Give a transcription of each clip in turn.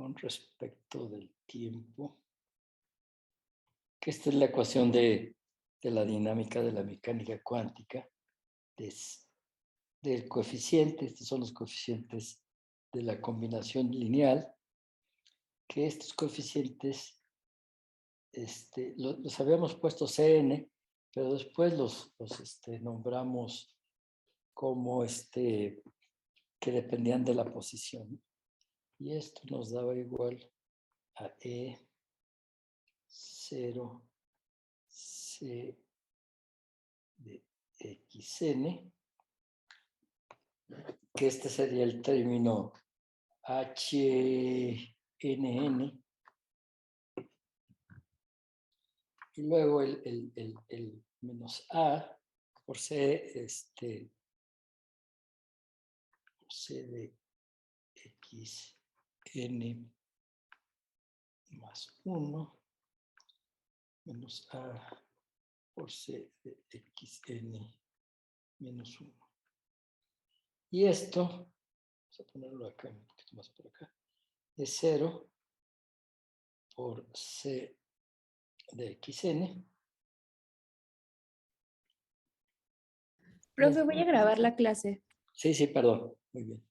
con respecto del tiempo, que esta es la ecuación de la dinámica de la mecánica cuántica, del coeficiente, estos son los coeficientes de la combinación lineal, que estos coeficientes los habíamos puesto Cn, pero después los nombramos como que dependían de la posición. Y esto nos daba igual a E0 C de xn, que este sería el término HNN, y luego el menos A por C, C de xn más 1 menos A por C de xn menos 1. Y esto, vamos a ponerlo acá, un poquito más por acá, es 0 por C de xn. Profe, voy a grabar la clase. Sí, sí, perdón. Muy bien.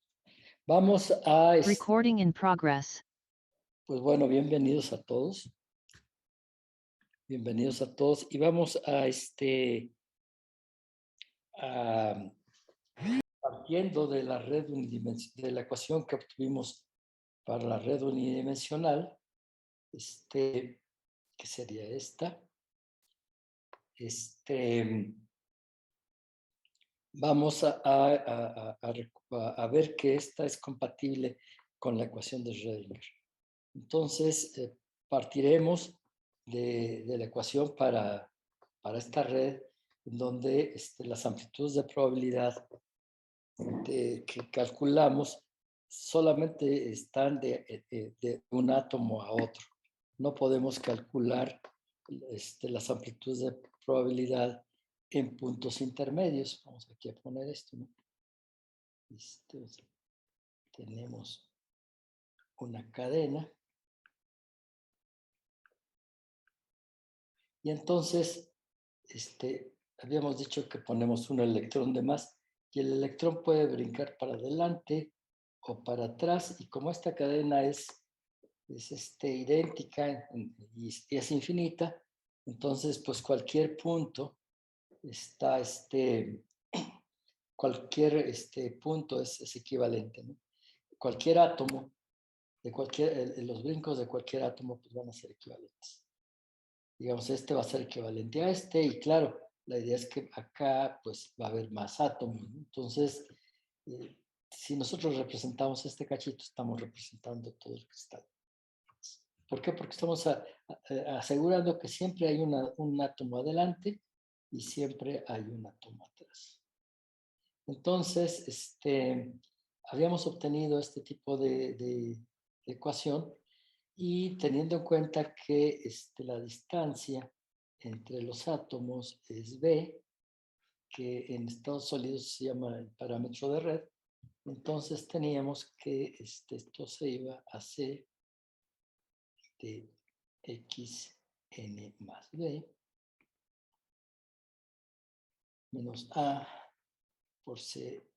Vamos a... Recording in progress. Pues bueno, bienvenidos a todos. Bienvenidos a todos. Y vamos a partiendo de la red de la ecuación que obtuvimos para la red unidimensional, que sería esta. Vamos a ver que esta es compatible con la ecuación de Schrödinger. Entonces, partiremos de la ecuación para esta red, en donde las amplitudes de probabilidad que calculamos solamente están de un átomo a otro. No podemos calcular las amplitudes de probabilidad en puntos intermedios. Vamos aquí a poner esto, ¿no? Tenemos una cadena. Y entonces, habíamos dicho que ponemos un electrón de más y el electrón puede brincar para adelante o para atrás, y como esta cadena es idéntica y es infinita, entonces pues cualquier punto está, cualquier punto es equivalente, ¿no? Cualquier átomo, los brincos de cualquier átomo pues van a ser equivalentes. Digamos, va a ser equivalente a y claro, la idea es que acá pues va a haber más átomos, ¿no? Entonces, si nosotros representamos este cachito, estamos representando todo el cristal. ¿Por qué? Porque estamos asegurando que siempre hay un átomo adelante y siempre hay un átomo atrás. Entonces, habíamos obtenido este tipo de ecuación, y teniendo en cuenta que la distancia entre los átomos es B, que en estados sólidos se llama el parámetro de red, entonces teníamos que esto se iba a C de xn más B menos A por C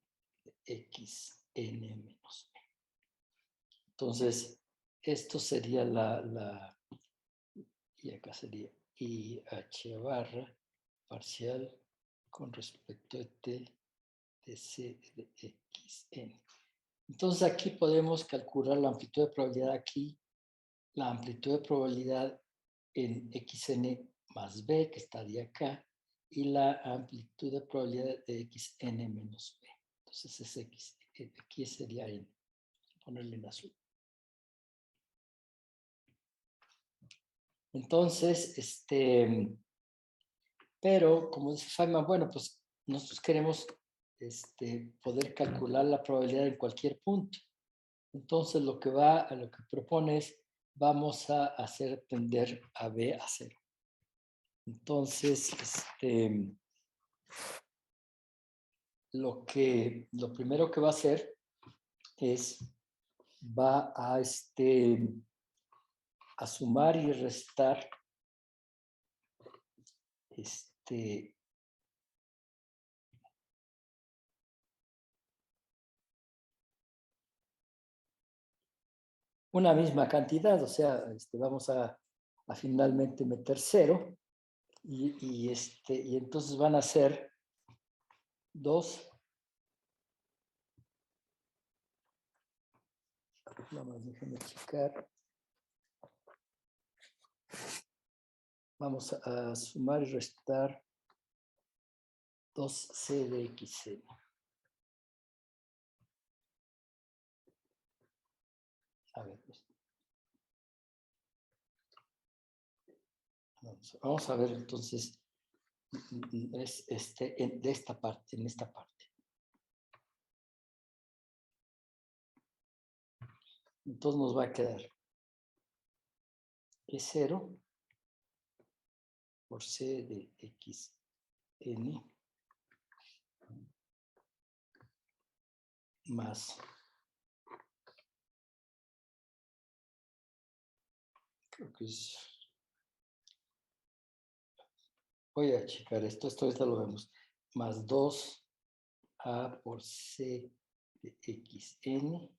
de xn menos B. Entonces, esto sería y acá sería IH barra parcial con respecto a T de C de xn. Entonces aquí podemos calcular la amplitud de probabilidad aquí, la amplitud de probabilidad en xn más b, que estaría acá, y la amplitud de probabilidad de xn menos b. Entonces es x, aquí sería n. Ponerle en azul. Entonces, pero como dice Feynman, bueno, pues nosotros queremos poder calcular la probabilidad en cualquier punto. Entonces lo que propone es, vamos a hacer tender a B a 0. Entonces, lo primero que va a hacer es va a sumar y restar una misma cantidad, o sea, vamos a finalmente meter 0 y entonces van a ser 2. Nada más déjenme checar. Vamos a sumar y restar 2c de xn. A ver, vamos a ver entonces de esta parte, en esta parte. Entonces nos va a quedar E0 por C de xn más, creo que es, voy a checar esto lo vemos, más 2a por C de xn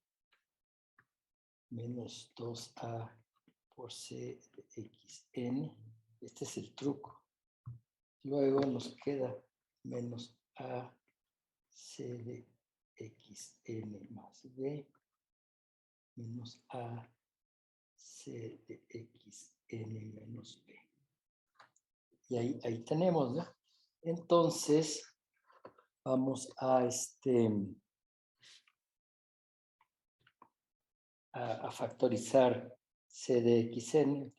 menos 2a por C de xn. Este es el truco. Luego nos queda menos a C de xn más b menos a C de xn menos b. Y ahí tenemos, ¿no? Entonces, vamos a factorizar C de xn.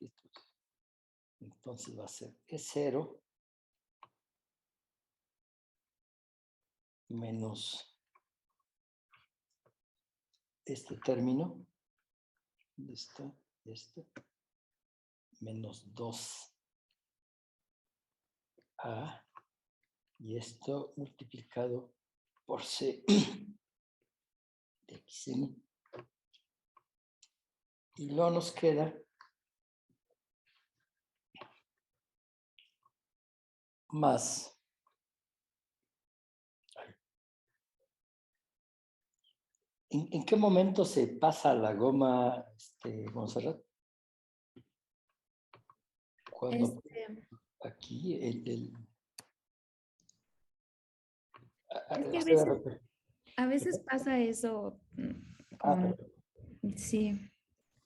Entonces va a ser E0 menos este término, ¿dónde está? Menos 2a, y esto multiplicado por C de xn. Y luego nos queda más ¿En qué momento se pasa la goma, Montserrat? Cuando aquí Es que o a veces pasa eso con... Sí.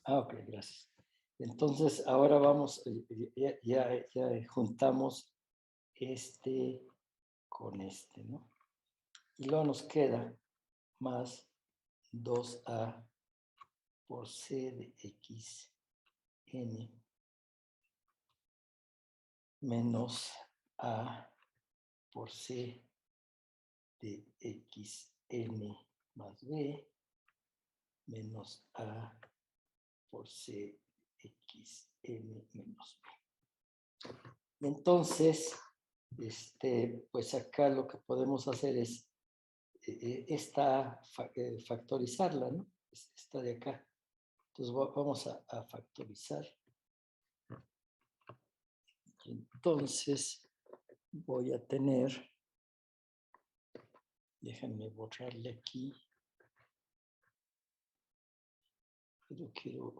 ok, gracias. Entonces, ahora vamos, ya juntamos con ¿no? Y luego nos queda más 2a por C de xn menos a por C de xn más b menos a por C xn menos b. Entonces, pues acá lo que podemos hacer es factorizarla, ¿no? Esta de acá. Entonces vamos a factorizar. Entonces voy a tener, déjenme borrarle aquí. Pero quiero...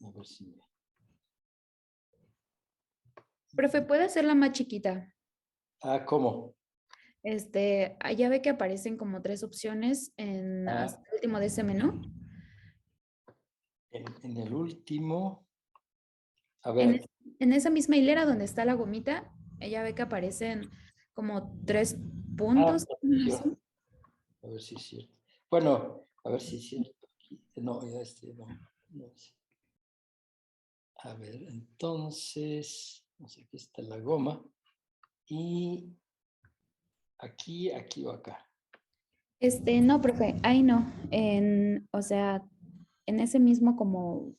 A ver si me... Profe, ¿puede hacerla más chiquita? ¿Cómo? Allá ve que aparecen como 3 opciones hasta el último de ese menú. En el último... A En, ver. en esa misma hilera donde está la gomita, ella ve que aparecen como 3 puntos. A ver si es cierto. Bueno, a ver si es cierto. No, ya no es. A ver, entonces, no sé, aquí está la goma. Y aquí o acá. No, profe, ahí no. O sea, en ese mismo como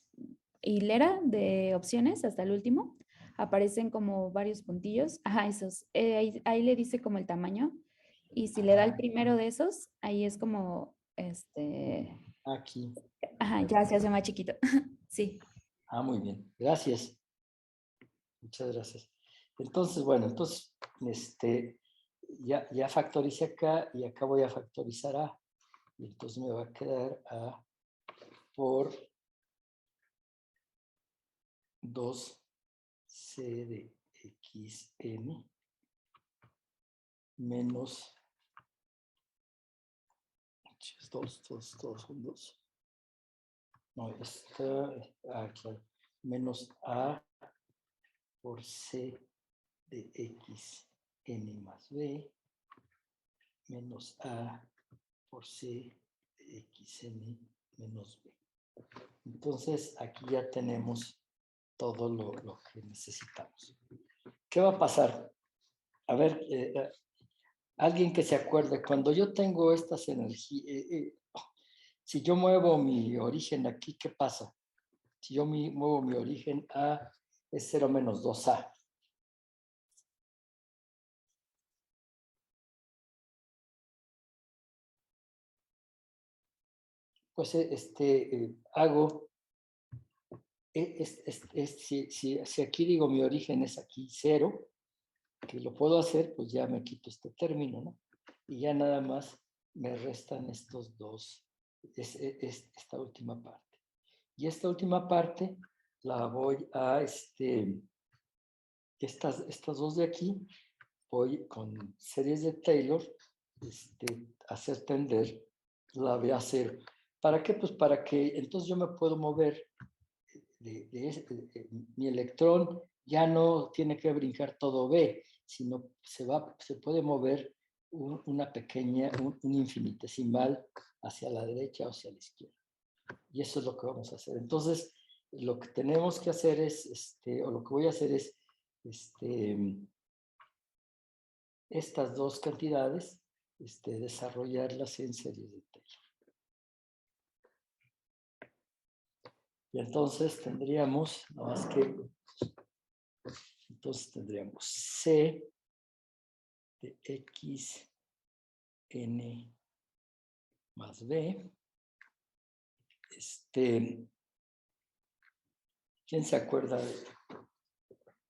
hilera de opciones hasta el último, aparecen como varios puntillos. Ajá, esos. Ahí le dice como el tamaño. Y si le da el primero de esos, ahí es como, Aquí. ajá, ya se hace más chiquito. Sí. Ah, muy bien. Gracias. Muchas gracias. Entonces, bueno, entonces, ya factoricé acá y acá voy a factorizar A. Y entonces me va a quedar A por 2C de xn menos 2 son 2. No, claro. Menos A por C de xn más B menos A por C de xn menos B. Entonces, aquí ya tenemos todo lo que necesitamos. ¿Qué va a pasar? A ver, alguien que se acuerde, cuando yo tengo estas energías, si yo muevo mi origen aquí, ¿qué pasa? Si yo muevo mi origen a es 0 menos 2A. Pues hago, si aquí digo mi origen es aquí 0, que lo puedo hacer, pues ya me quito este término, ¿no? Y ya nada más me restan estos dos, esta última parte. Y esta última parte la voy a, estas dos de aquí, voy con series de Taylor, hacer tender la B a 0. ¿Para qué? Pues para que entonces yo me puedo mover mi electrón ya no tiene que brincar todo B, sino se puede mover una pequeña, un infinitesimal hacia la derecha o hacia la izquierda. Y eso es lo que vamos a hacer. Entonces, lo que tenemos que hacer es, o lo que voy a hacer es, estas dos cantidades, desarrollarlas en series de Taylor. Y entonces tendríamos, nada más que, entonces tendríamos C de x n más b. ¿Quién se acuerda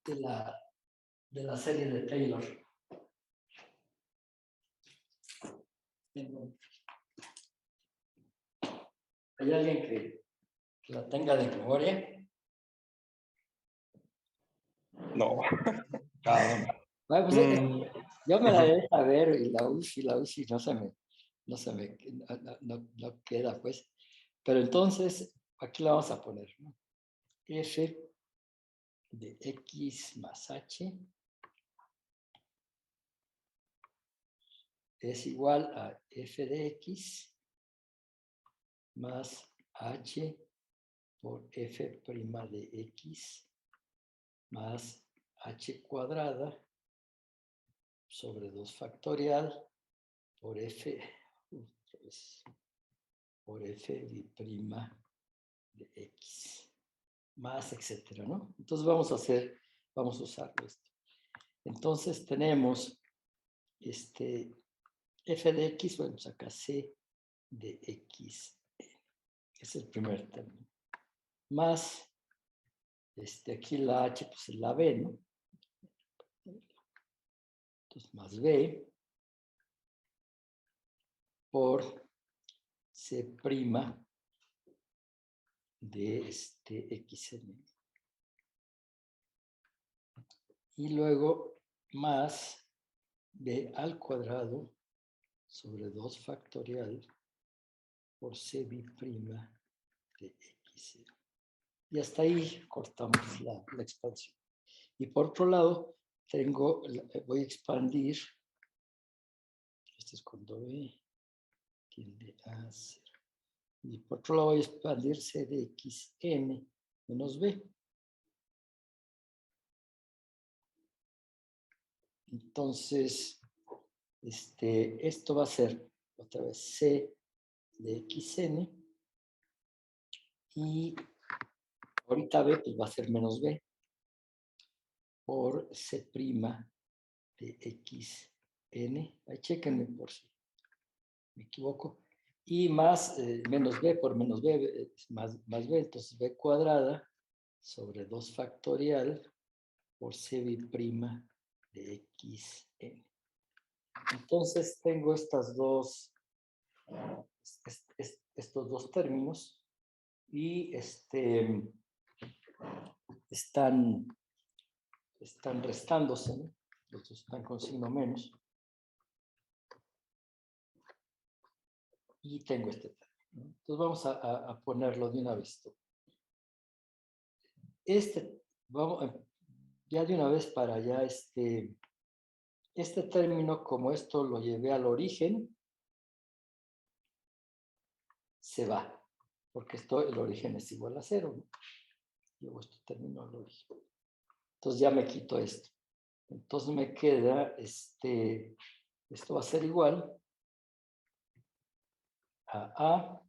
de la serie de Taylor? ¿Hay alguien que la tenga de memoria? No. Bueno, pues, yo me la debe saber y la UCI no se me, no queda, pues. Pero entonces, aquí la vamos a poner, ¿no? F de x más h es igual a f de x más h por f' de x más h cuadrada sobre 2 factorial por f de x más etcétera, ¿no? Entonces vamos a usarlo esto. Entonces tenemos f de x, bueno, pues acá c de x es el primer término. Más, aquí la h, pues es la b, ¿no? Entonces, más b por c' de xn. Y luego, más b al cuadrado sobre 2 factorial por c b' de x0. Y hasta ahí cortamos la expansión. Y por otro lado, voy a expandir, este es cuando b tiende a 0. Y por otro lado voy a expandir c de xn menos b. Entonces, esto va a ser otra vez c de xn y ahorita b pues va a ser menos b. por C' de xn. Ahí chéquenme por si me equivoco. Y más menos b por menos b es más b. Entonces b cuadrada sobre 2 factorial por C' de xn. Entonces tengo estos dos términos y están restándose, ¿no? Los dos están con signo menos. Y tengo este término, ¿no? Entonces vamos a ponerlo de una vez. Vamos ya de una vez para allá, este término, como esto lo llevé al origen, se va, porque el origen es igual a 0, ¿no? Llevo este término al origen. Entonces ya me quito esto. Entonces me queda, esto va a ser igual a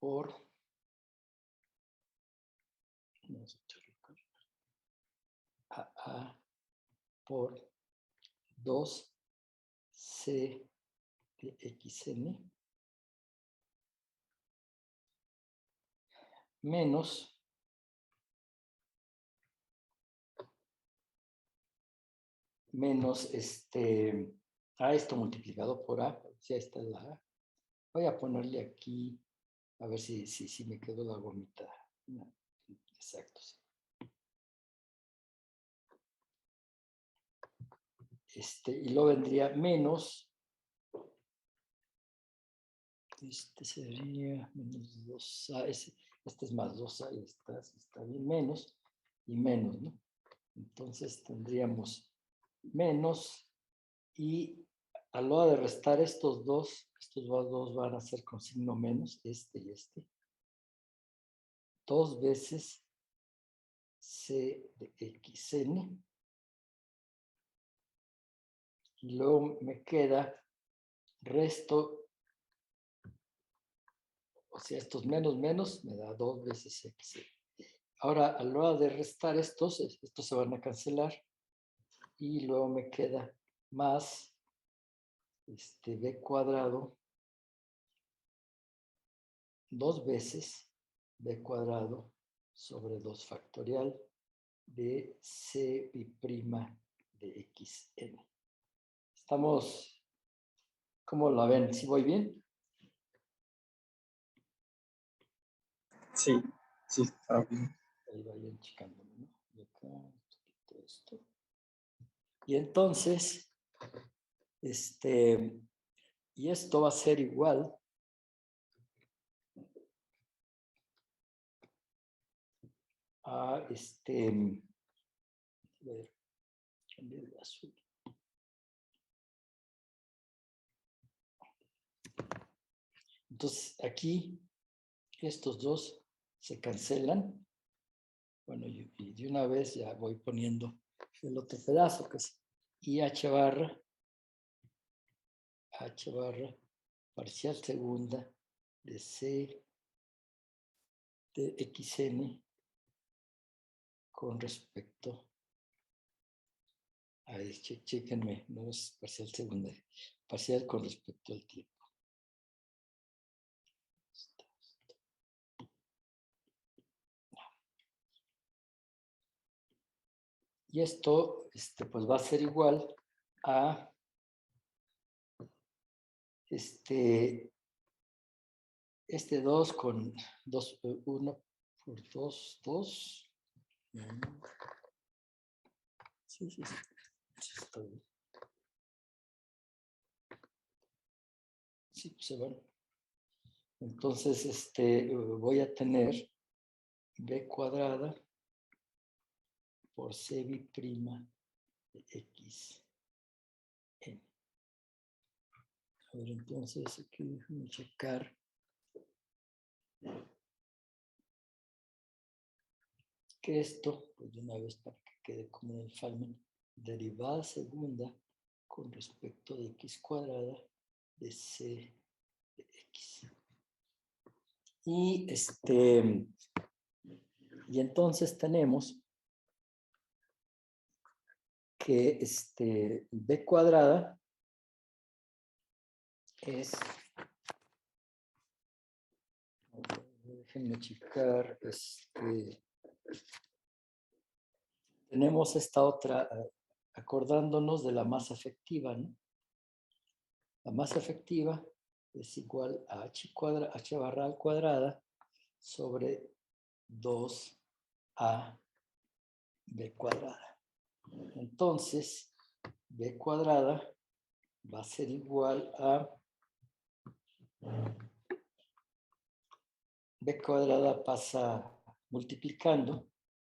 por, a por 2C de xn menos a esto multiplicado por a, ya está la a. Voy a ponerle aquí, a ver si me quedó la gomita. No, exacto. Sí. Y lo vendría menos, sería menos 2a, este es más 2a y está bien, menos y menos, ¿no? Entonces tendríamos menos, y a la hora de restar estos dos van a ser con signo menos, este y este. 2 veces C de xn. Y luego me queda resto, o sea, estos menos menos me da 2 veces xn. Ahora, a la hora de restar estos se van a cancelar. Y luego me queda más b cuadrado 2 veces b cuadrado sobre 2 factorial de C' de xn. Estamos, ¿cómo la ven? ¿Sí voy bien? Sí, sí, está bien. Ahí vayan checándome, ¿no? Y acá, todo esto. Y entonces, y esto va a ser igual a a ver, cambié de azul. Entonces, aquí estos dos se cancelan. Bueno, y de una vez ya voy poniendo el otro pedazo, que es IH barra, parcial segunda de C de xn con respecto a chequenme, no es parcial segunda, parcial con respecto al tiempo. Y esto pues va a ser igual a este 2 con 2, 1 por 2, 2. Sí, está bien. Sí, pues se van. Entonces, voy a tener b cuadrada por C' de x n. A ver, entonces aquí déjame checar. Que esto, pues de una vez para que quede como en el Feynman, derivada segunda con respecto de x cuadrada de C de x. Y Y entonces tenemos que b cuadrada es, déjenme checar, tenemos esta otra, acordándonos de la masa efectiva, ¿no? La masa efectiva es igual a h barra al cuadrada sobre 2a b cuadrada. Entonces, b cuadrada va a ser igual a b cuadrada pasa multiplicando,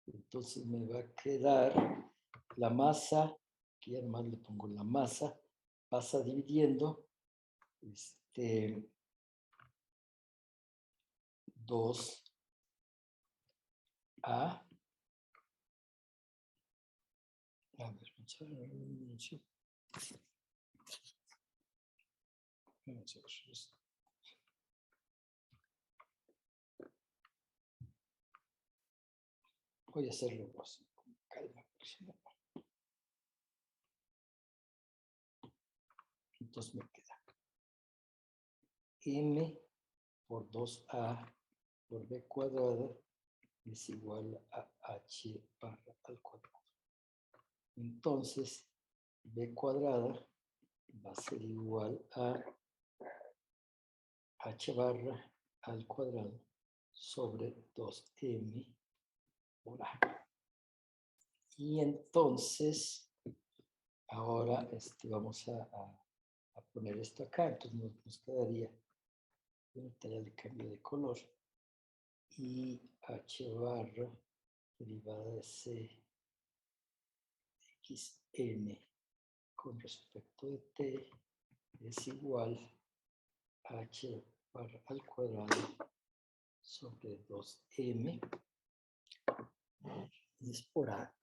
entonces me va a quedar la masa, que ya nomás le pongo la masa, pasa dividiendo 2a a ver, vamos a ver esto. Voy a hacerlo más con calma, porque si no. Entonces me queda m por 2a por b cuadrada es igual a h barra al cuadrado. Entonces, b cuadrada va a ser igual a h barra al cuadrado sobre 2m por a. Y entonces, ahora vamos a poner esto acá. Entonces nos quedaría, ya le cambio de color, y h barra derivada de c xn con respecto de t es igual a h barra al cuadrado sobre 2m es por a.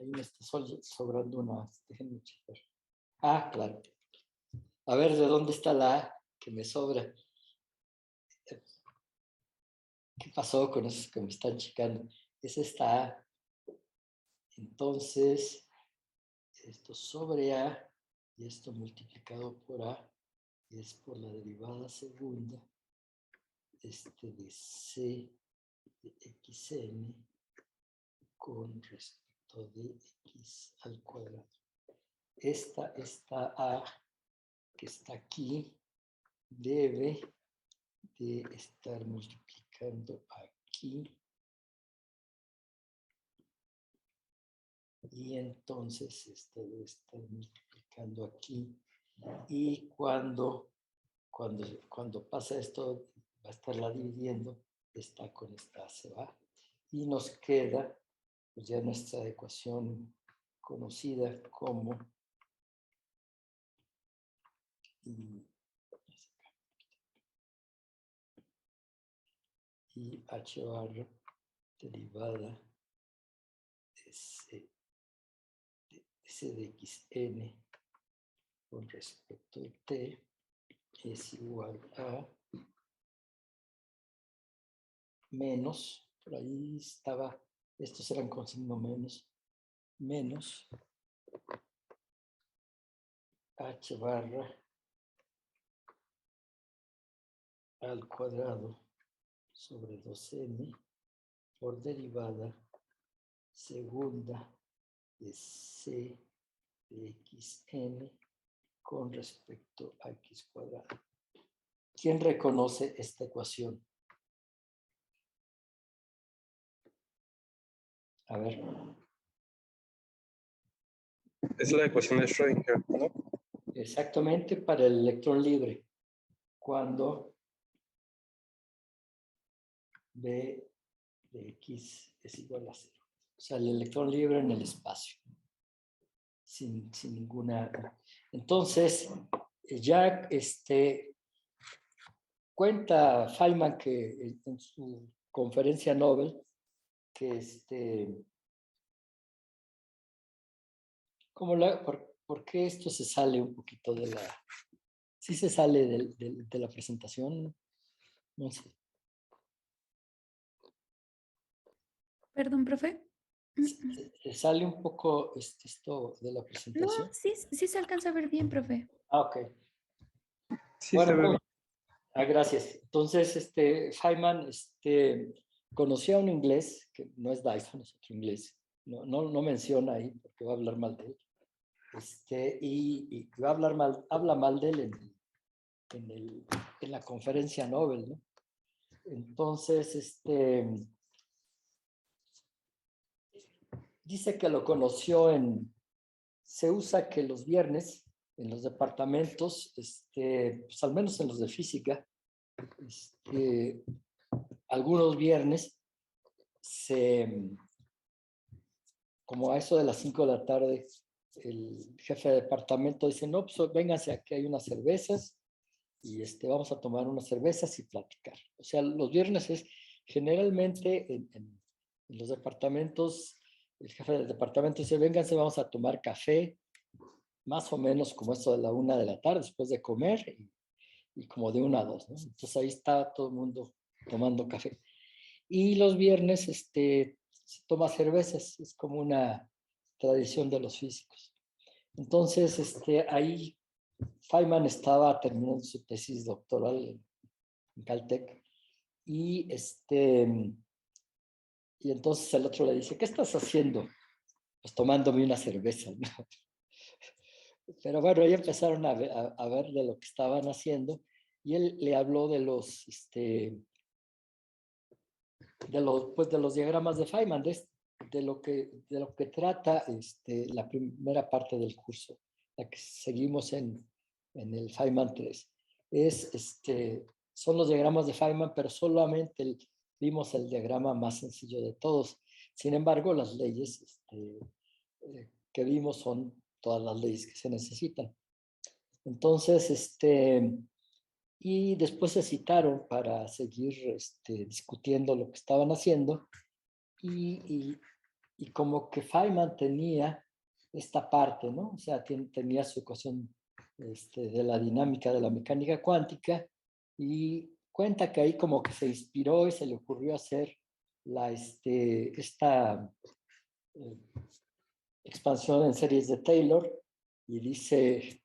Ahí me está sobrando una, déjenme checar. Ah, claro. A ver, ¿de dónde está la A que me sobra? ¿Qué pasó con esos que me están checando? Es esta A. Entonces, esto sobre A y esto multiplicado por A es por la derivada segunda de C de xn con respecto de x al cuadrado. Esta A que está aquí debe de estar multiplicando aquí y entonces esto debe estar multiplicando aquí y cuando pasa esto va a estarla dividiendo, esta con esta se va y nos queda pues ya nuestra ecuación conocida como y h barra derivada de c de xn con respecto de t es igual a menos, por ahí estaba, estos eran con signo menos h barra al cuadrado sobre 2m por derivada segunda de c de xn con respecto a x cuadrado. ¿Quién reconoce esta ecuación? A ver. Es la ecuación de Schrödinger, ¿no? Exactamente para el electrón libre. Cuando B de X es igual a 0. O sea, el electrón libre en el espacio. Sin ninguna... Entonces, ya cuenta Feynman que en su conferencia Nobel que ¿Por qué esto se sale un poquito de la... Sí se sale de la presentación? No sé. Perdón, profe. Se sale un poco esto de la No, presentación. sí, sí se alcanza a ver bien, profe. Ah, ok. Sí, Bueno, se ve bien. gracias. Entonces, Feynman conocía a un inglés, que no es Dyson, es otro inglés. No menciona ahí porque va a hablar mal de él. Y va a habla mal de él en la conferencia Nobel, ¿no? Entonces, dice que lo conoció se usa que los viernes en los departamentos, pues al menos en los de física, algunos viernes como a eso de las 5 de la tarde, el jefe de departamento dice, no, pues vénganse, aquí hay unas cervezas y vamos a tomar unas cervezas y platicar. O sea, los viernes es generalmente en los departamentos, el jefe del departamento dice, vénganse, vamos a tomar café, más o menos como esto de la 1 de la tarde, después de comer, y como de 1 a 2, ¿no? Entonces ahí está todo el mundo tomando café. Y los viernes se toma cervezas, es como una tradición de los físicos. Entonces, ahí Feynman estaba terminando su tesis doctoral en Caltech y entonces el otro le dice, ¿qué estás haciendo? Pues tomándome una cerveza, ¿no? Pero bueno, ahí empezaron a ver de lo que estaban haciendo y él le habló pues de los diagramas de Feynman, de lo que trata la primera parte del curso, la que seguimos en el Feynman 3. Son los diagramas de Feynman, pero solamente vimos el diagrama más sencillo de todos. Sin embargo, las leyes que vimos son todas las leyes que se necesitan. Entonces, y después se citaron para seguir discutiendo lo que estaban haciendo y como que Feynman tenía esta parte, ¿no? O sea, tenía su ecuación de la dinámica de la mecánica cuántica y cuenta que ahí como que se inspiró y se le ocurrió hacer esta eh, expansión en series de Taylor y dice,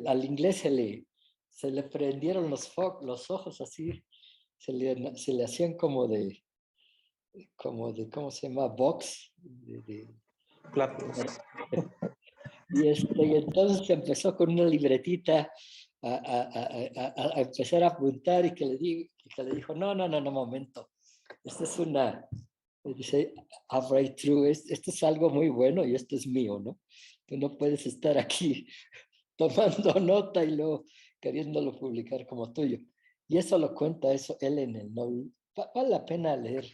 al inglés se le prendieron los ojos así, se le hacían ¿cómo se llama? Box. Platos. Y entonces empezó con una libretita a empezar a apuntar y que le dijo, no, momento. Esta es dice, halfway through, esto es algo muy bueno y esto es mío, ¿no? Tú no puedes estar aquí tomando nota y luego queriéndolo publicar como tuyo. Y eso lo cuenta él en el Nobel. Vale la pena leer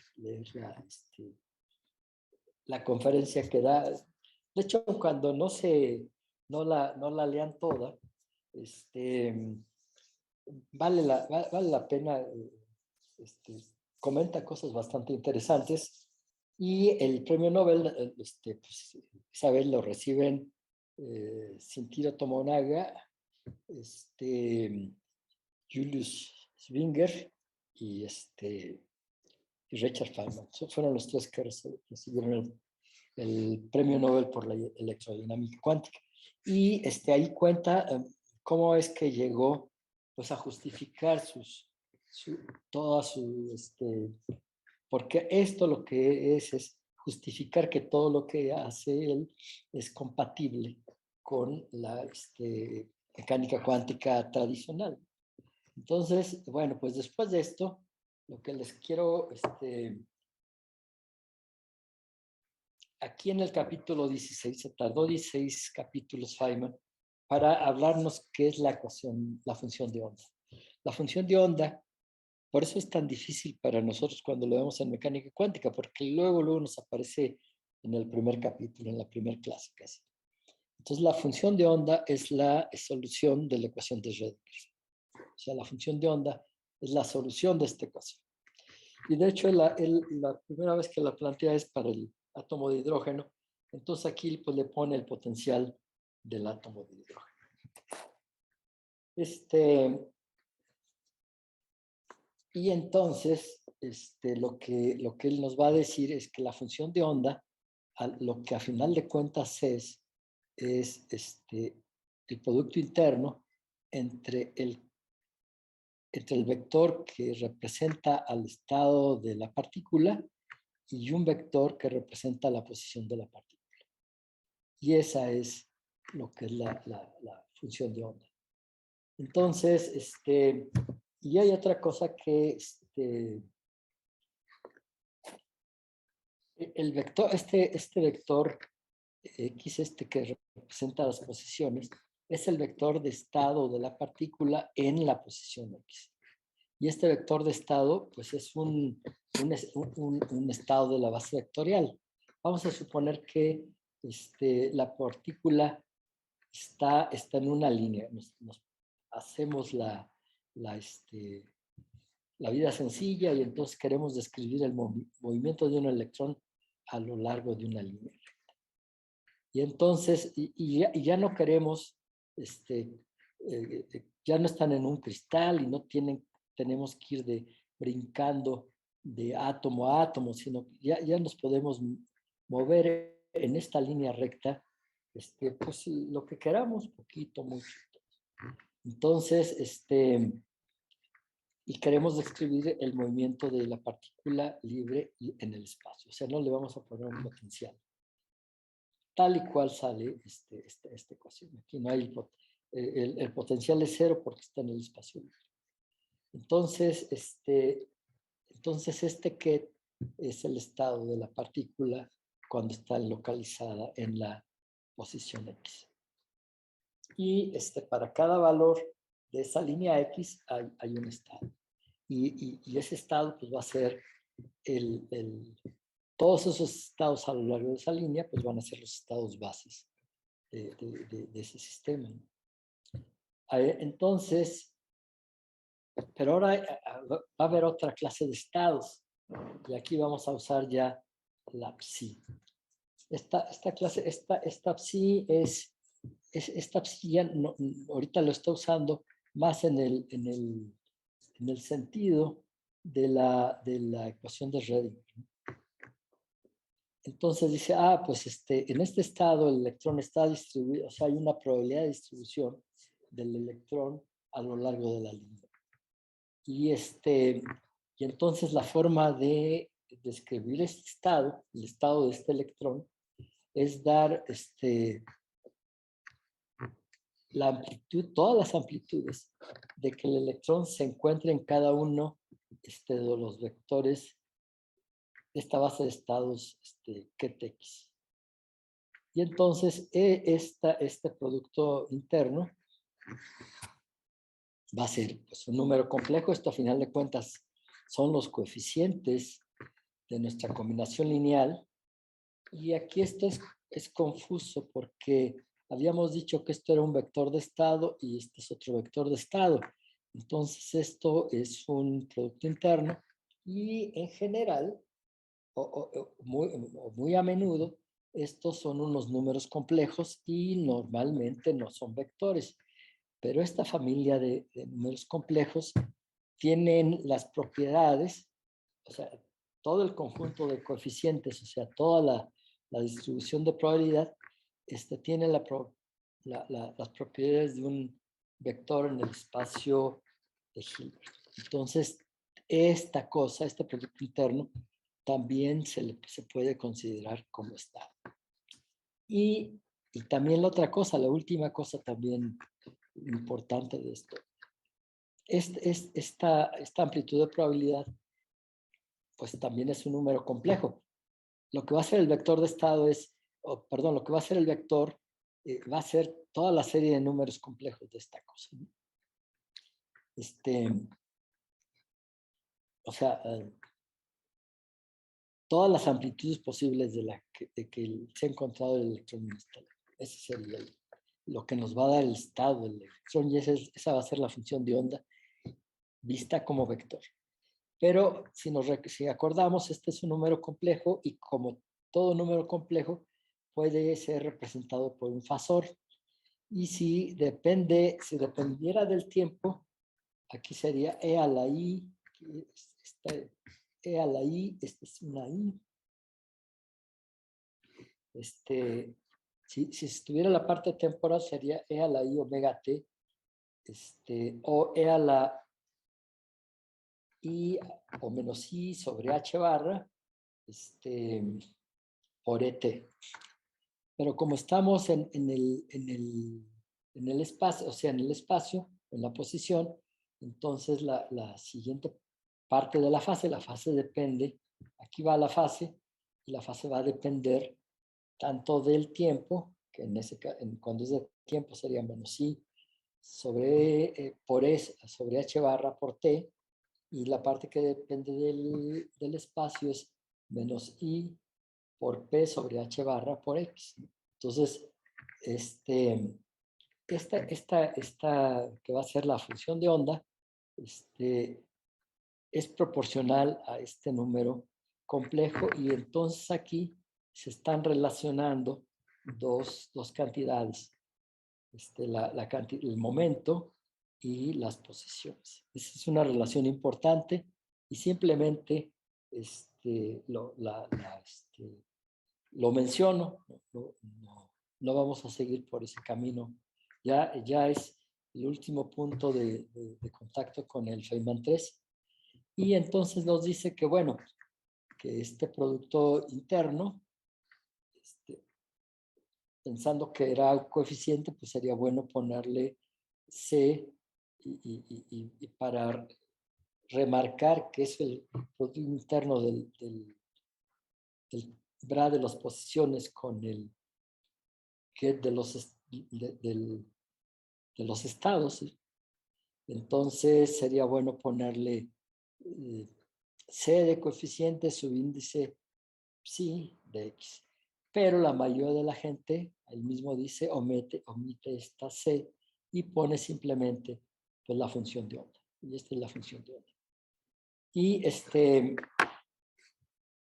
la conferencia que da. De hecho, cuando no la lean toda, vale la pena, comenta cosas bastante interesantes. Y el premio Nobel, pues, Isabel lo reciben Shinichiro Tomonaga, Julius Schwinger y Richard Feynman. Fueron los tres que recibieron el premio Nobel por la electrodinámica cuántica. Y ahí cuenta cómo es que llegó pues a justificar toda porque esto lo que es justificar que todo lo que hace él es compatible con la mecánica cuántica tradicional. Entonces, bueno, pues después de esto, lo que les quiero aquí en el capítulo 16, se tardó 16 capítulos Feynman para hablarnos qué es la función de onda. La función de onda, por eso es tan difícil para nosotros cuando lo vemos en mecánica cuántica, porque luego nos aparece en el primer capítulo, en la primera clase casi. Entonces, la función de onda es la solución de la ecuación de Schrödinger. O sea, la función de onda es la solución de esta ecuación. Y de hecho, la primera vez que la plantea es para el átomo de hidrógeno, Entonces aquí pues, le pone el potencial del átomo de hidrógeno. Y entonces lo que él nos va a decir es que la función de onda, lo que a final de cuentas es el producto interno entre el vector que representa al estado de la partícula y un vector que representa la posición de la partícula. Y esa es lo que es la función de onda. Entonces, y hay otra cosa que el vector, este vector X, que representa las posiciones, es el vector de estado de la partícula en la posición X. Y este vector de estado, pues es un estado de la base vectorial. Vamos a suponer que la partícula está en una línea. Nos hacemos la vida sencilla y entonces queremos describir el movimiento de un electrón a lo largo de una línea. Y entonces, ya no queremos, ya no están en un cristal y no tenemos que ir brincando de átomo a átomo, sino que ya nos podemos mover en esta línea recta, pues lo que queramos, poquito, mucho. Entonces, y queremos describir el movimiento de la partícula libre en el espacio. O sea, no le vamos a poner un potencial. Tal y cual sale esta ecuación. Aquí no hay el potencial es cero porque está en el espacio libre. Entonces, que es el estado de la partícula cuando está localizada en la posición X. Y para cada valor de esa línea X hay un estado. Y ese estado pues, va a ser todos esos estados a lo largo de esa línea pues, van a ser los estados bases de ese sistema. Entonces, pero ahora va a haber otra clase de estados. Y aquí vamos a usar ya la psi. Esta clase, esta psi esta psi ya no, ahorita lo está usando más en el sentido de la ecuación de Schrödinger. Entonces dice, pues en este estado el electrón está distribuido, o sea, hay una probabilidad de distribución del electrón a lo largo de la línea. Y entonces la forma de describir este estado, el estado de este electrón, es dar la amplitud, todas las amplitudes de que el electrón se encuentre en cada uno de los vectores de esta base de estados QTX. Y entonces este producto interno va a ser pues, un número complejo. Esto a final de cuentas son los coeficientes de nuestra combinación lineal. Y aquí esto es confuso porque habíamos dicho que esto era un vector de estado y este es otro vector de estado. Entonces esto es un producto interno y en general, muy a menudo, estos son unos números complejos y normalmente no son vectores. Pero esta familia de números complejos tienen las propiedades, o sea, todo el conjunto de coeficientes, o sea, toda la distribución de probabilidad, tiene las propiedades de un vector en el espacio de Hilbert. Entonces, esta cosa, este producto interno, también se puede considerar como estado. Y también la otra cosa, la última cosa también importante de esto. Esta amplitud de probabilidad, pues también es un número complejo. Lo que va a ser el vector de estado lo que va a ser el vector va a ser toda la serie de números complejos de esta cosa, ¿no? O sea, todas las amplitudes posibles de que se ha encontrado el electrón inestable. Ese sería lo que nos va a dar el estado del electrón y esa va a ser la función de onda vista como vector. Pero si acordamos, este es un número complejo y como todo número complejo, puede ser representado por un fasor. Y si dependiera del tiempo, aquí sería E a la I, E a la I, esta es una I. Si estuviera la parte temporal sería E a la I omega T, o E a la I o menos I sobre H barra, por ET. Pero como estamos en el espacio, o sea, en el espacio, en la posición, entonces la siguiente parte de la fase depende, aquí va la fase, y la fase va a depender tanto del tiempo, que cuando es de tiempo sería menos I, por S, sobre H barra por T, y la parte que depende del espacio es menos I por P sobre H barra por X. Entonces, esta que va a ser la función de onda, es proporcional a este número complejo, y entonces aquí se están relacionando dos cantidades, el momento y las posiciones. Esa es una relación importante, y simplemente lo menciono, no vamos a seguir por ese camino. Ya es el último punto de contacto con el Feynman 3. Y entonces nos dice que, bueno, que este producto interno, pensando que era coeficiente, pues sería bueno ponerle C, y para remarcar que es el producto interno del bra de las posiciones con el get de los estados, ¿sí? Entonces sería bueno ponerle C de coeficiente, subíndice psi de X. Pero la mayoría de la gente, él mismo dice, omite esta C y pone simplemente pues, la función de onda. Y esta es la función de onda. Y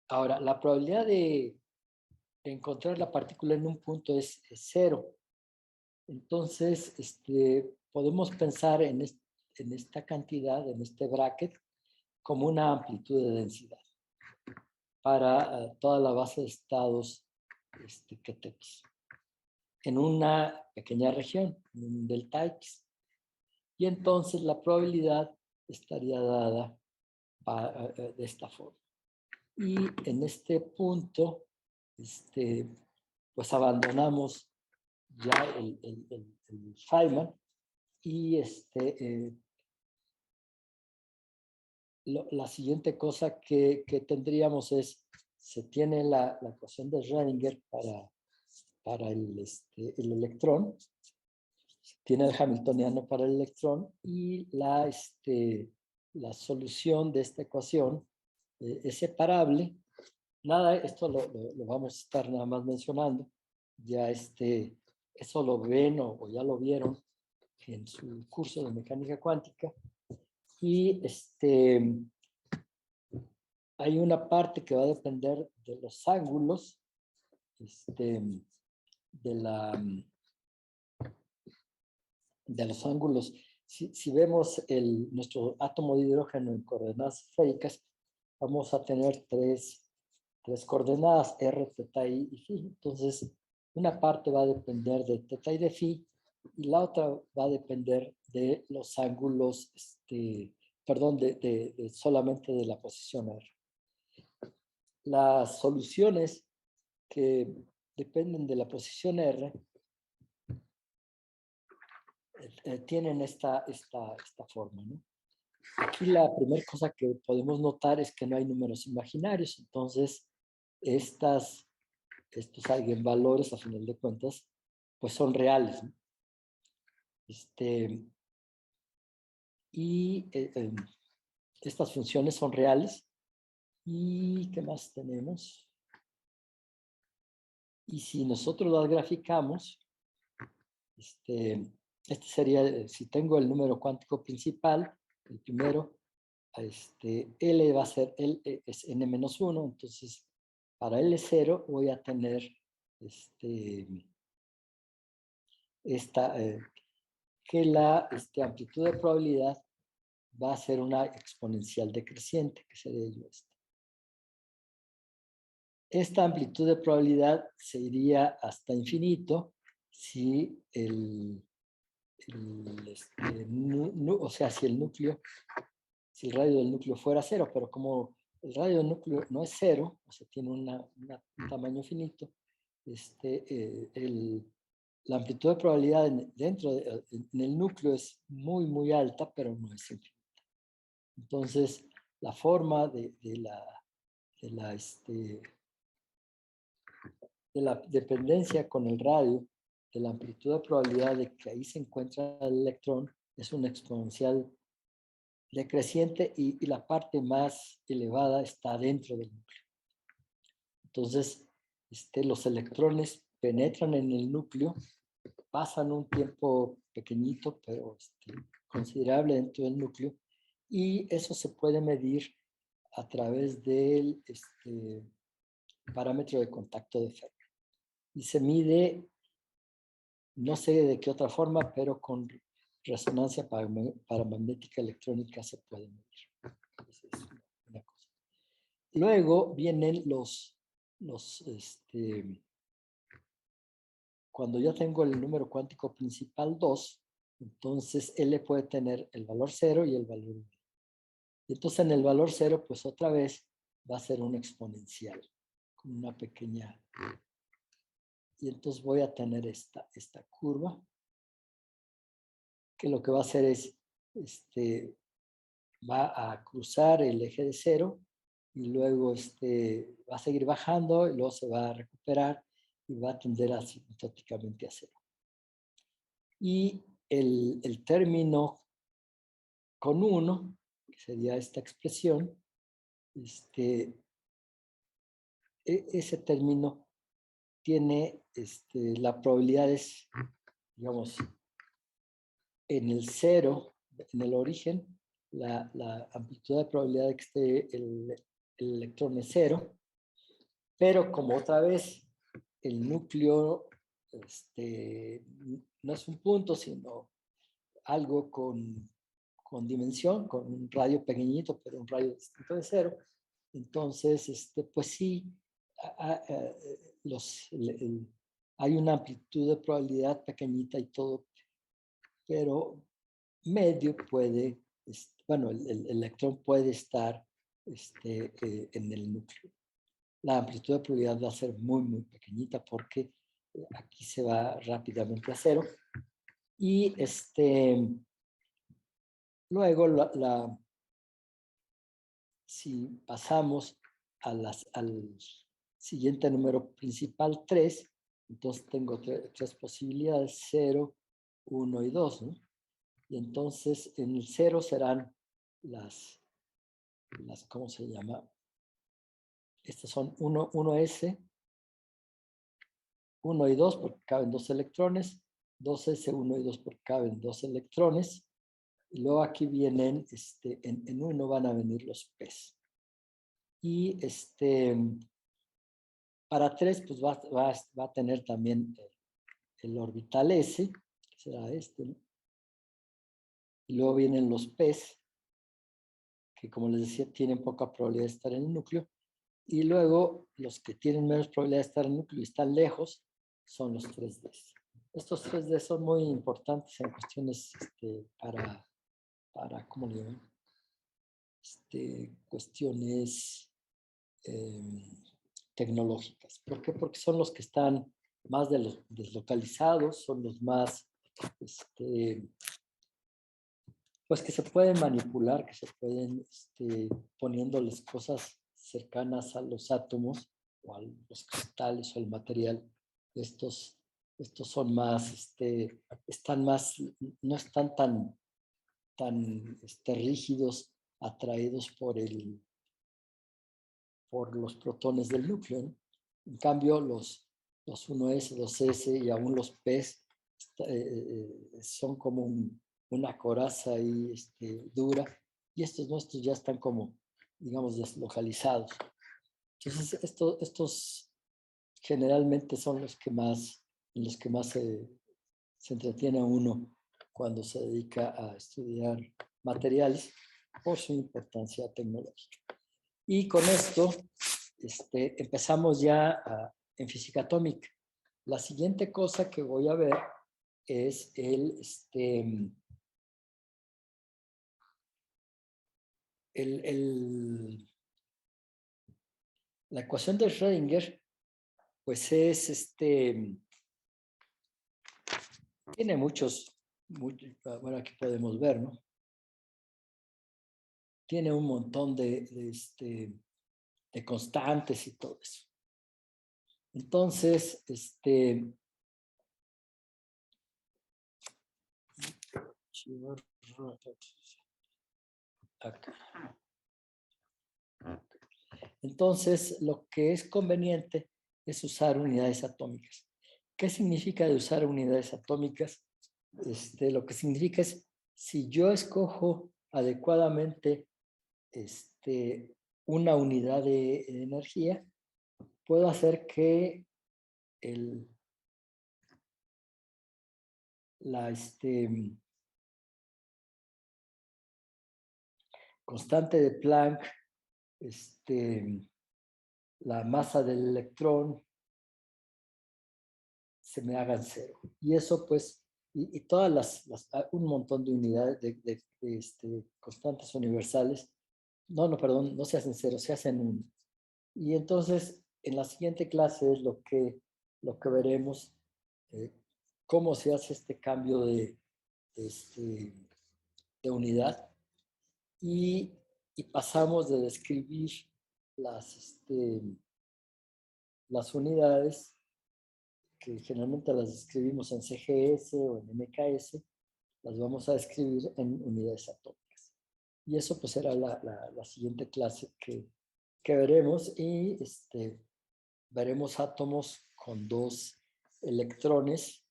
ahora, la probabilidad de encontrar la partícula en un punto es 0. Entonces, podemos pensar en esta cantidad, en este bracket, como una amplitud de densidad para toda la base de estados que tenemos en una pequeña región, en un delta X. Y entonces la probabilidad estaría dada de esta forma. Y en este punto, pues abandonamos ya el Feynman, y la siguiente cosa que tendríamos es, se tiene la ecuación de Schrödinger para el electrón, tiene el hamiltoniano para el electrón, y la solución de esta ecuación es separable. Nada, esto lo vamos a estar nada más mencionando. Ya eso lo ven o ya lo vieron en su curso de mecánica cuántica. Y hay una parte que va a depender de los ángulos, de los ángulos. Si vemos nuestro átomo de hidrógeno en coordenadas esféricas, vamos a tener tres coordenadas, R, teta, I y phi. Entonces, una parte va a depender de teta y de phi, y la otra va a depender de los ángulos, perdón, solamente de la posición R. Las soluciones que dependen de la posición R tienen esta forma, ¿no? Aquí la primera cosa que podemos notar es que no hay números imaginarios, entonces estos eigenvalores, a final de cuentas, pues son reales, ¿no? Y estas funciones son reales. ¿Y qué más tenemos? Y si nosotros las graficamos, este sería, si tengo el número cuántico principal, el primero, L va a ser, L es n-1, entonces para L0 voy a tener que la amplitud de probabilidad va a ser una exponencial decreciente, que sería yo esta. Esta amplitud de probabilidad se iría hasta infinito si o sea, si el radio del núcleo fuera cero, pero como el radio del núcleo no es cero, o sea, tiene un tamaño finito, la amplitud de probabilidad en el núcleo es muy, muy alta, pero no es infinita. Entonces, la forma de la dependencia con el radio, de la amplitud de probabilidad de que ahí se encuentra el electrón, es una exponencial decreciente y la parte más elevada está dentro del núcleo. Entonces, los electrones penetran en el núcleo, pasan un tiempo pequeñito, pero considerable dentro del núcleo, y eso se puede medir a través del parámetro de contacto de Fermi. Y se mide, no sé de qué otra forma, pero con resonancia paramagnética electrónica se puede medir. Esa es una cosa. Luego vienen cuando ya tengo el número cuántico principal 2, entonces L puede tener el valor 0 y el valor 1. Y entonces en el valor 0, pues otra vez va a ser un exponencial, con una pequeña. Y entonces voy a tener esta curva, que lo que va a hacer es, va a cruzar el eje de 0 y luego va a seguir bajando y luego se va a recuperar y va a tender asintóticamente a 0. Y el término con 1, que sería esta expresión, ese término tiene la probabilidad es, digamos, en el 0, en el origen, la amplitud de probabilidad de que esté el electrón es 0, pero como otra vez el núcleo no es un punto, sino algo con dimensión, con un radio pequeñito, pero un radio distinto de 0, entonces, pues sí, hay una amplitud de probabilidad pequeñita y todo, pero medio puede, bueno, el electrón puede estar en el núcleo. La amplitud de probabilidad va a ser muy, muy pequeñita porque aquí se va rápidamente a 0. Y luego, si pasamos al siguiente número principal, 3, entonces tengo tres posibilidades, 0, 1 y 2, ¿no? Y entonces en el 0 serán las ¿cómo se llama? Estas son 1S, 1 y 2 porque caben 2 electrones, 2S, 1 y 2 porque caben 2 electrones, y luego aquí vienen, en 1 van a venir los P's. Y para 3, pues va a tener también el orbital S, que será ¿no? Y luego vienen los P's, que como les decía, tienen poca probabilidad de estar en el núcleo. Y luego, los que tienen menos probabilidad de estar en el núcleo y están lejos, son los 3D. Estos 3D son muy importantes en cuestiones para ¿cómo le llaman? Cuestiones tecnológicas. ¿Por qué? Porque son los que están más deslocalizados, son los más, pues que se pueden manipular, que se pueden poniéndoles cosas cercanas a los átomos o a los cristales o al material. Estos son más, están más, no están tan rígidos, atraídos por los protones del núcleo, ¿no? En cambio, los 1S, 2S y aún los P's son como una coraza ahí dura, y estos nuestros ya están como, digamos, deslocalizados. Entonces, generalmente son los que más se entretiene a uno cuando se dedica a estudiar materiales por su importancia tecnológica. Y con esto empezamos ya en física atómica. La siguiente cosa que voy a ver es la ecuación de Schrödinger, pues tiene muchos, bueno, aquí podemos ver, ¿no? Tiene un montón de constantes y todo eso. Entonces, acá. Entonces, lo que es conveniente es usar unidades atómicas. ¿Qué significa de usar unidades atómicas? Lo que significa es, si yo escojo adecuadamente una unidad de energía, puedo hacer que la constante de Planck, la masa del electrón, se me hagan cero. Y eso pues, y todas un montón de unidades de constantes universales, perdón, no se hacen cero, se hacen uno. Y entonces, en la siguiente clase es lo que veremos, cómo se hace este cambio de unidad y pasamos de describir las unidades que generalmente las escribimos en CGS o en MKS, las vamos a escribir en unidades atómicas. Y eso pues será la siguiente clase que veremos, y veremos átomos con 2 electrones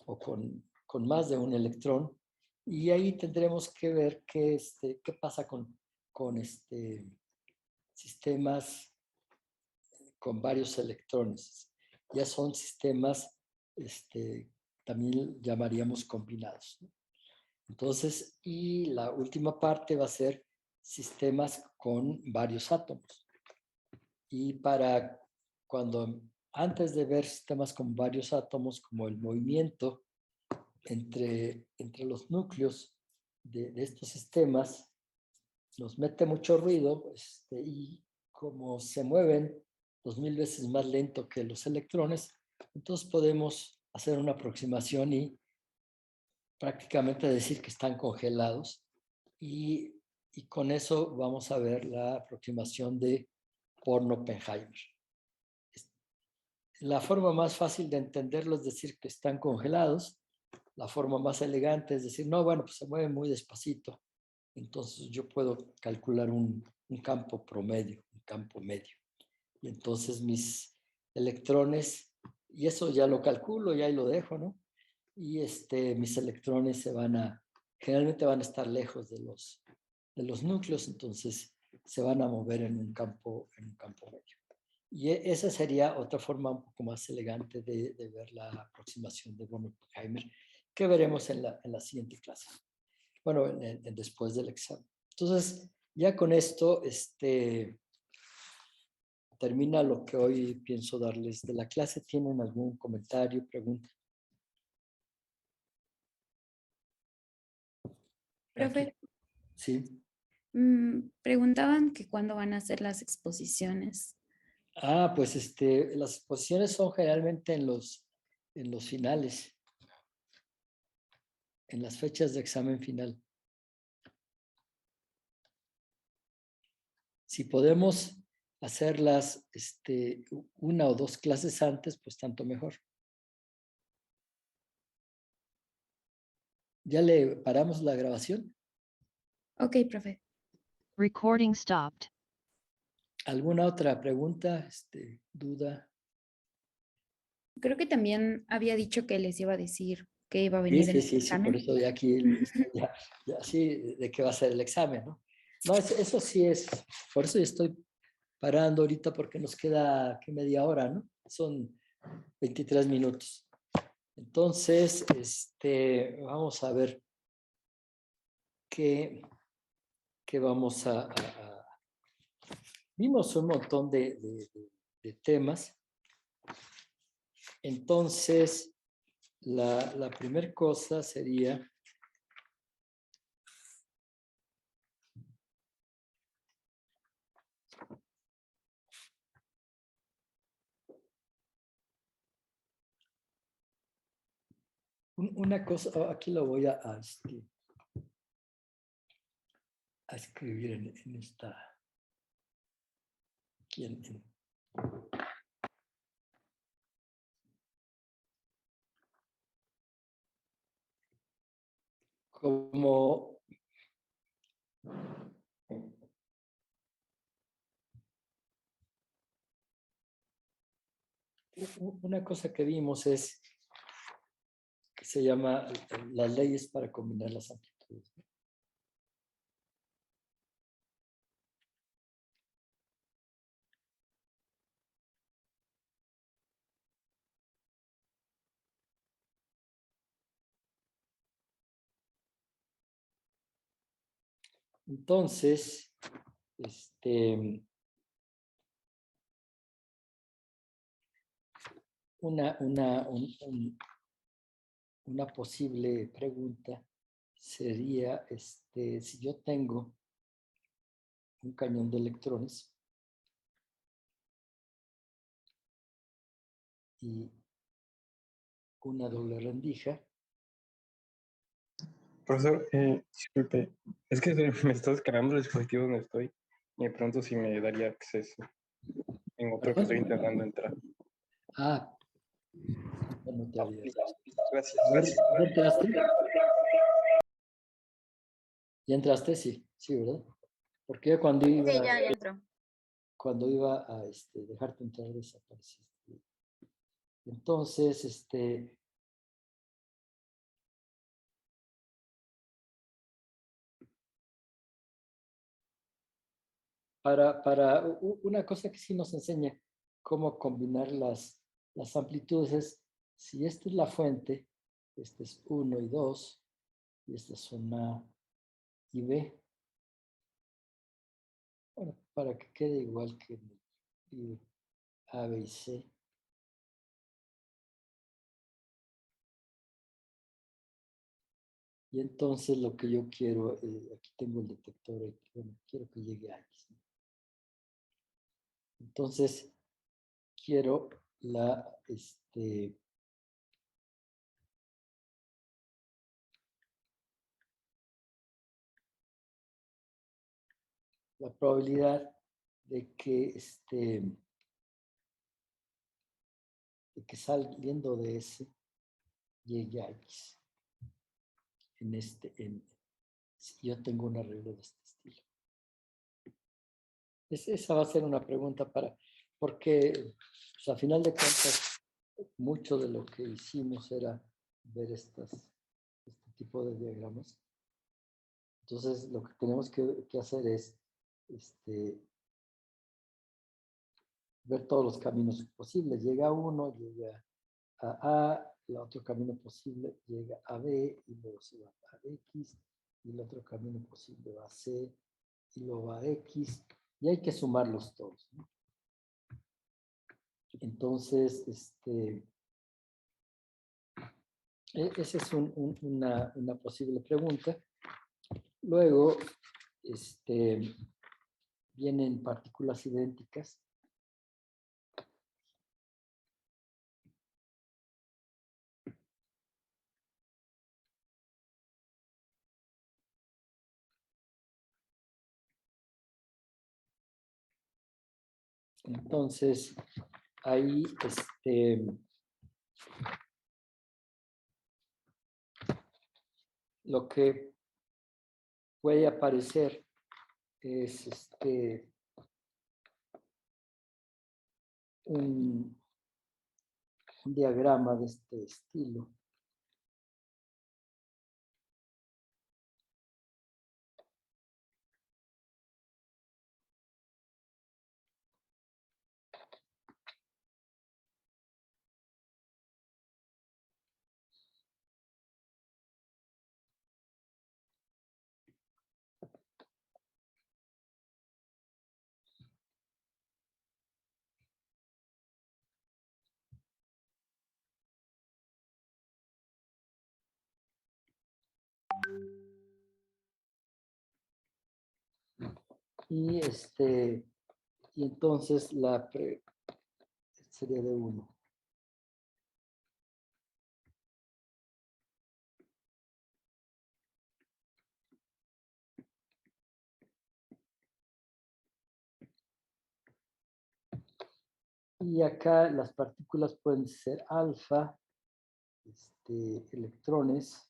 o con más de un electrón, y ahí tendremos que ver qué pasa con sistemas con varios electrones. Ya son sistemas, también llamaríamos combinados, ¿no? Entonces, y la última parte va a ser sistemas con varios átomos. Y antes de ver sistemas con varios átomos, como el movimiento entre los núcleos de estos sistemas, nos mete mucho ruido, y como se mueven 2000 veces más lento que los electrones, entonces podemos hacer una aproximación y prácticamente decir que están congelados, y con eso vamos a ver la aproximación de Born-Oppenheimer. La forma más fácil de entenderlo es decir que están congelados. La forma más elegante es decir, no, bueno, pues se mueven muy despacito. Entonces yo puedo calcular un campo promedio, un campo medio. Y entonces mis electrones, y eso ya lo calculo, ya ahí lo dejo, ¿no? Y mis electrones generalmente van a estar lejos de los núcleos, entonces se van a mover en un campo medio. Y esa sería otra forma un poco más elegante de ver la aproximación de Born-Oppenheimer, que veremos en la siguiente clase. Bueno, después del examen. Entonces, ya con esto termina lo que hoy pienso darles de la clase. ¿Tienen algún comentario, pregunta? Profe, Sí. preguntaban que cuándo van a hacer las exposiciones. Pues las exposiciones son generalmente en los finales, en las fechas de examen final. Si podemos hacerlas 1 o 2 clases antes, pues tanto mejor. ¿Ya le paramos la grabación? Ok, profe. Recording stopped. ¿Alguna otra pregunta, duda? Creo que también había dicho que les iba a decir que iba a venir en el Sí, examen. por eso de aquí, ya sí, de qué va a ser el examen, ¿no? No, eso sí es, por eso estoy parando ahorita, porque nos queda que media hora, ¿no? son 23 minutos. Entonces, vamos a ver qué vamos Vimos un montón de temas. Entonces, la primera cosa sería una cosa, aquí lo voy a escribir en esta, aquí como una cosa que vimos es que se llama las leyes para combinar las amplitudes. Entonces, una posible pregunta sería, si yo tengo un cañón de electrones y una doble rendija. Profesor, disculpe, es que me está descargando el dispositivo donde estoy y me pregunto si me daría acceso en otro que estoy intentando entrar. Ah, no te había. Gracias. ¿Ya entraste? ¿Ya entraste? Sí, sí, ¿verdad? Porque yo cuando iba, Sí, ya entró. cuando iba a dejarte entrar desapareciste. Entonces, una cosa que sí nos enseña cómo combinar las amplitudes es, si esta es la fuente, este es 1 y 2, y estas son A y B. Bueno, para que quede igual que en el A, B y C. Y entonces lo que yo quiero, aquí tengo el detector, bueno, quiero que llegue a X. Entonces, quiero la probabilidad de que saliendo de S llegue a X. Si yo tengo un arreglo de este estilo. Esa va a ser una pregunta porque pues, a final de cuentas, mucho de lo que hicimos era ver este tipo de diagramas. Entonces, lo que tenemos que hacer es ver todos los caminos posibles. Llega uno, llega a el otro camino posible llega a B y luego se va a X, y el otro camino posible va a C y luego va a X, y hay que sumarlos todos, ¿no? Entonces, esa es una posible pregunta. Luego, vienen partículas idénticas. Entonces, ahí, lo que puede aparecer es un diagrama de este estilo. Y, y entonces sería de 1. Y acá las partículas pueden ser alfa, electrones,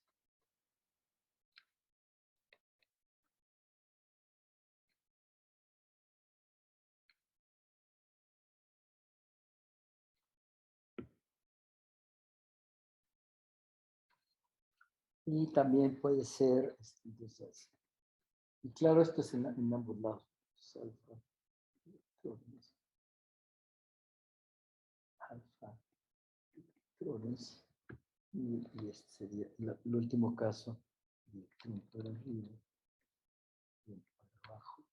y también puede ser, entonces, y claro, esto es en ambos lados. Alfa, electrones, alfa, electrones, y este sería el último caso, electrón por arriba, electrón por abajo.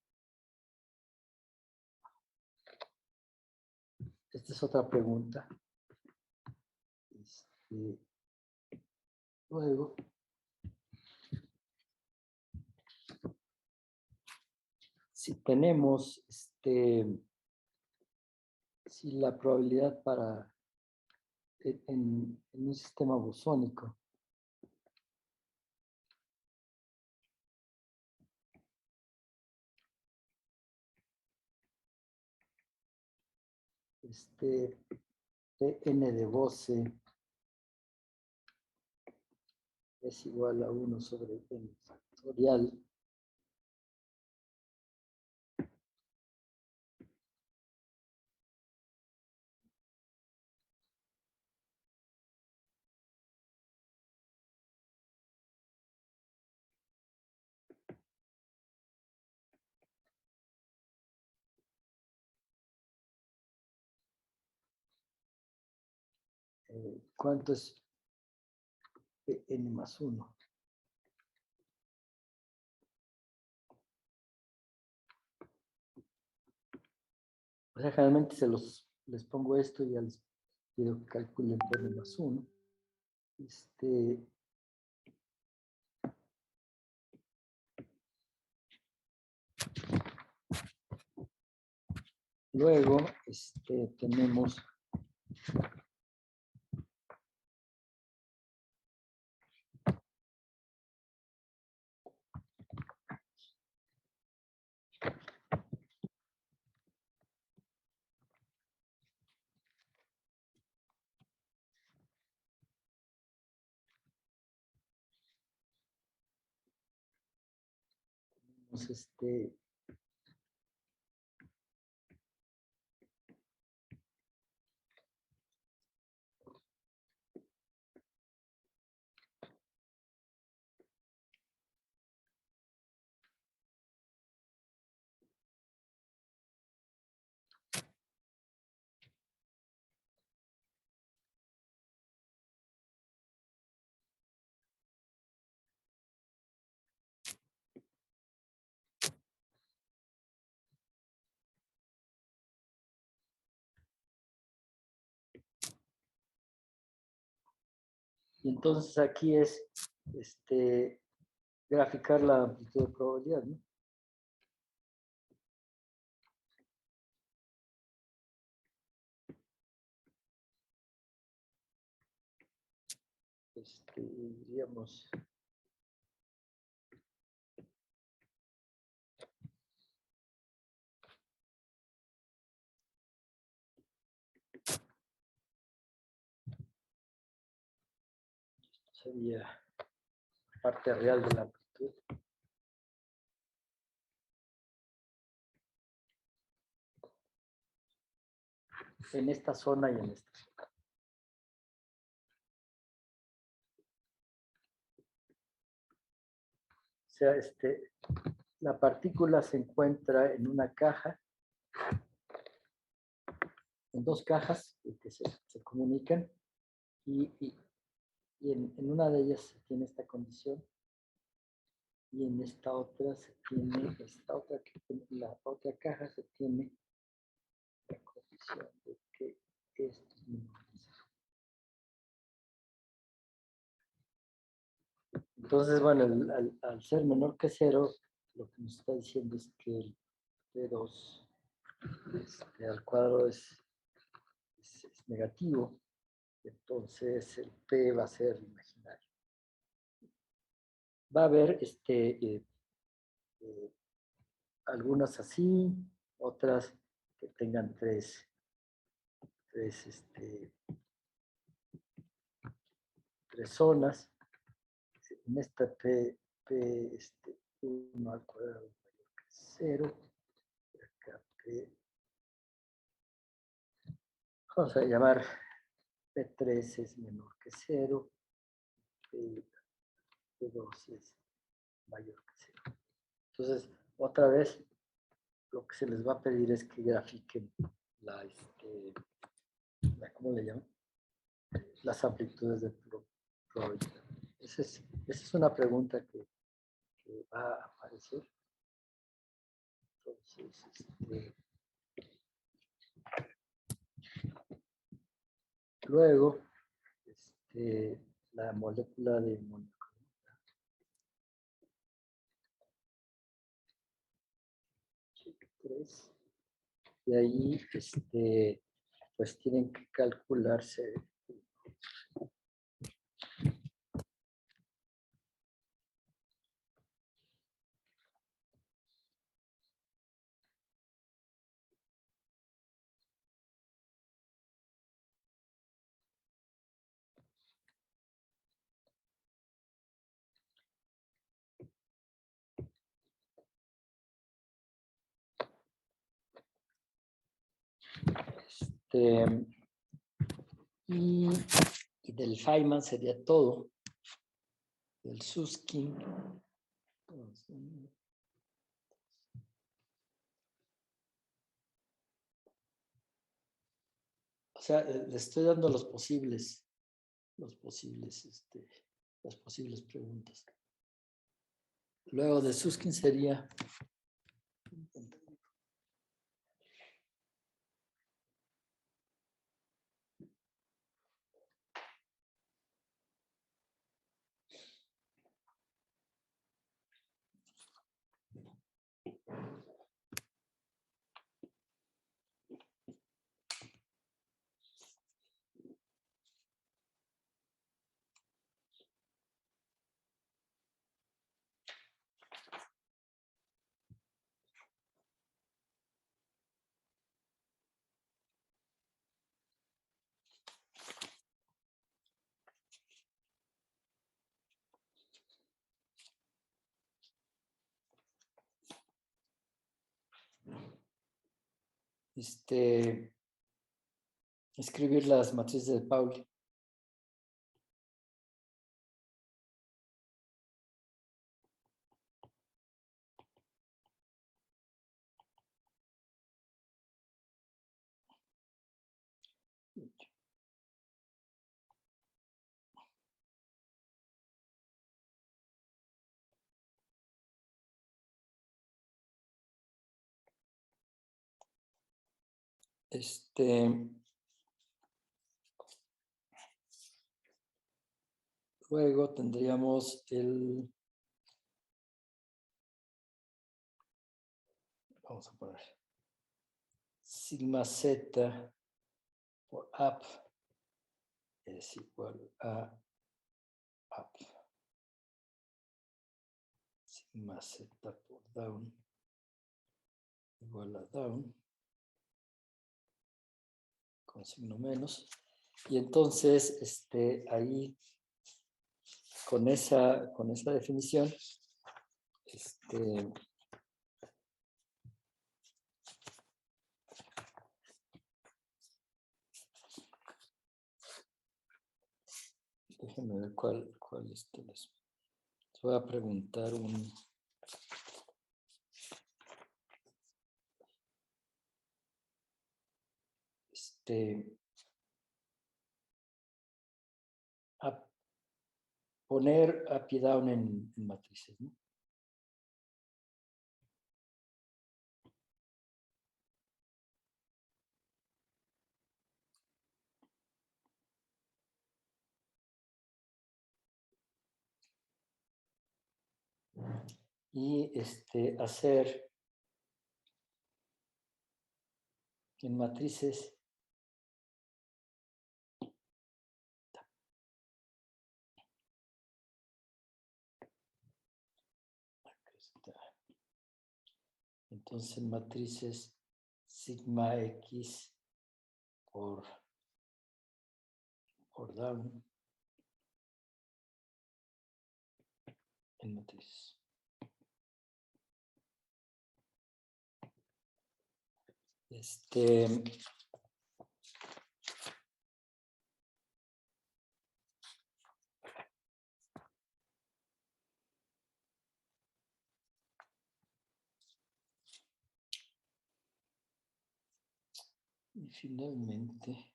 Esta es otra pregunta. Luego, si tenemos, si la probabilidad para, en un sistema bosónico, Pn de Bose es igual a 1 sobre n factorial. ¿Cuánto es n más 1? O sea, generalmente les pongo esto y ya les pido que calculen por n más 1. Luego, tenemos y entonces aquí es graficar la amplitud de probabilidad, ¿no? Diríamos, sería parte real de la amplitud. En esta zona y en esta zona. O sea, la partícula se encuentra en una caja, en dos cajas que se comunican, y en una de ellas se tiene esta condición, y en esta otra se tiene, la otra caja se tiene la condición de que esto es menor. Entonces, bueno, al ser menor que 0, lo que nos está diciendo es que P2 al cuadrado es negativo, entonces el P va a ser imaginario. Va a haber algunas así, otras que tengan tres zonas. En esta P 1 al cuadrado mayor que 0. Acá P, vamos a llamar P3 es menor que 0. P2 es mayor que 0. Entonces, otra vez, lo que se les va a pedir es que grafiquen ¿cómo le llaman? Las amplitudes de probabilidad. Esa es una pregunta que va a aparecer. Entonces, luego, la molécula de amonio. Y ahí, pues tienen que calcularse. Y del Feynman sería todo. Del Susskind. O sea, le estoy dando las posibles preguntas. Luego de Susskind sería escribir las matrices de Pauli. Luego tendríamos vamos a poner sigma z por up es igual a up. Sigma z por down igual a down con signo menos. Y entonces, ahí, con esa definición, déjenme ver cuál les voy a preguntar a poner up y down en matrices, ¿no? Y hacer en matrices. Aquí está. Entonces, matrices sigma X por down en matriz. Y finalmente,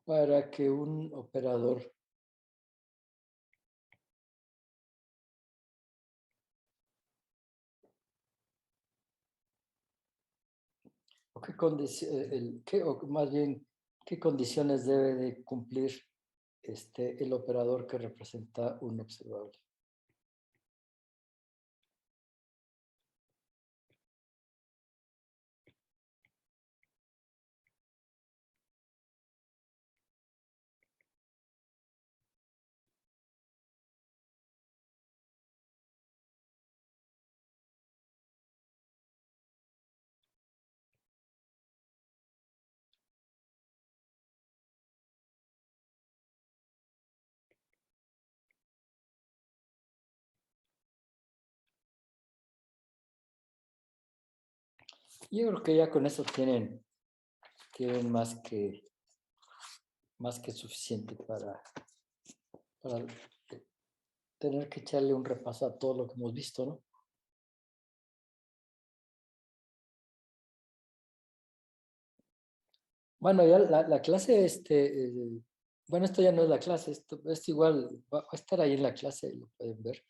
para que un operador o o más bien, qué condiciones debe de cumplir el operador que representa un observable. Yo creo que ya con eso tienen más que suficiente para tener que echarle un repaso a todo lo que hemos visto, ¿no? Bueno, ya la clase, bueno, esto ya no es la clase, esto igual va a estar ahí en la clase, lo pueden ver.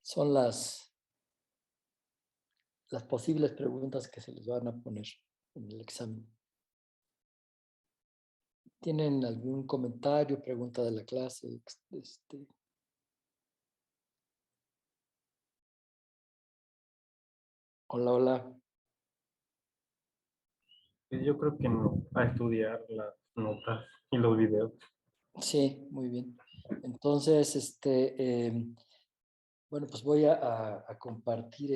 Son las posibles preguntas que se les van a poner en el examen. ¿Tienen algún comentario, pregunta de la clase? Hola, hola. Yo creo que no, a estudiar las notas y los videos. Sí, muy bien. Entonces, bueno, pues voy a compartir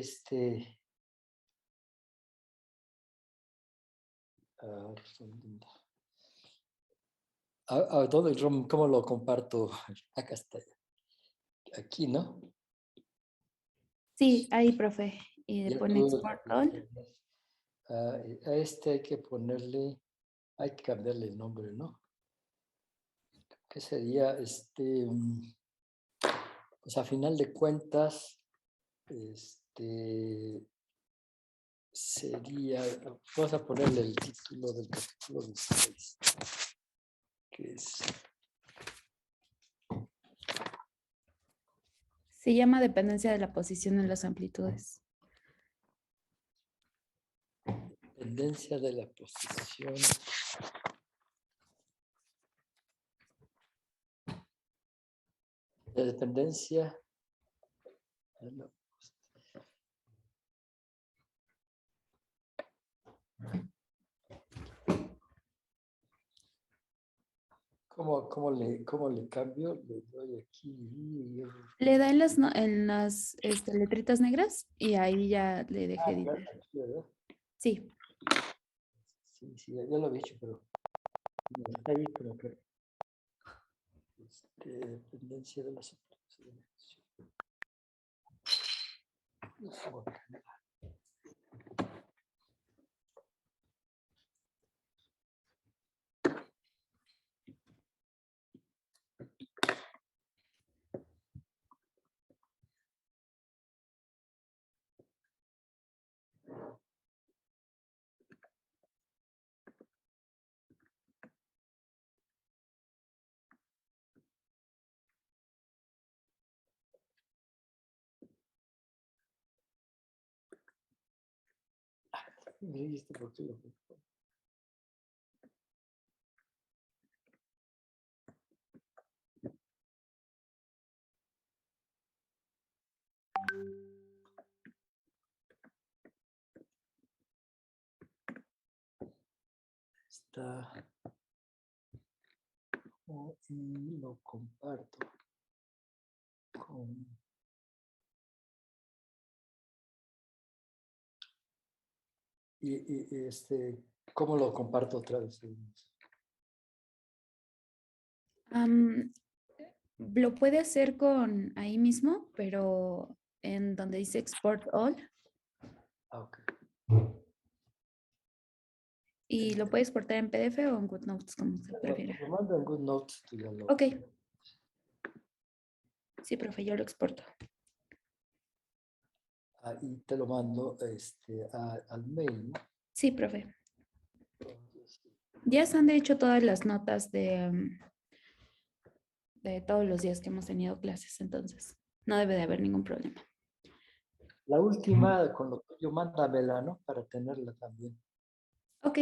¿cómo lo comparto? Acá está. Aquí, ¿no? Sí, ahí, profe. Y le Ya pone tú- export all. a hay que ponerle, hay que cambiarle el nombre, ¿no? ¿Qué sería pues a final de cuentas, sería, vamos a ponerle el título del capítulo 16, que es Se llama dependencia de la posición en las amplitudes. tendencia de la posición de dependencia de la ¿Cómo le cambio? Le doy aquí. Le da en las letritas negras y ahí ya le deje editar. Aquí, ¿verdad? Sí. Sí, ya lo he dicho, pero no está ahí, pero que dependencia de las operaciones. Dijiste por qué lo- Está. Y lo comparto con. ¿Cómo lo comparto otra vez? Lo puede hacer con ahí mismo, pero en donde dice Export All. Ah, ok. Y lo puede exportar en PDF o en GoodNotes, como se prefiera. Lo mando en GoodNotes, tú ya lo. Ok. Sí, profe, yo lo exporto. Y te lo mando al mail, ¿no? Sí, profe. Entonces, Ya se han de hecho todas las notas de todos los días que hemos tenido clases, entonces no debe de haber ningún problema. la última, con lo tuyo, mándamela, ¿no? Para tenerla también. Ok,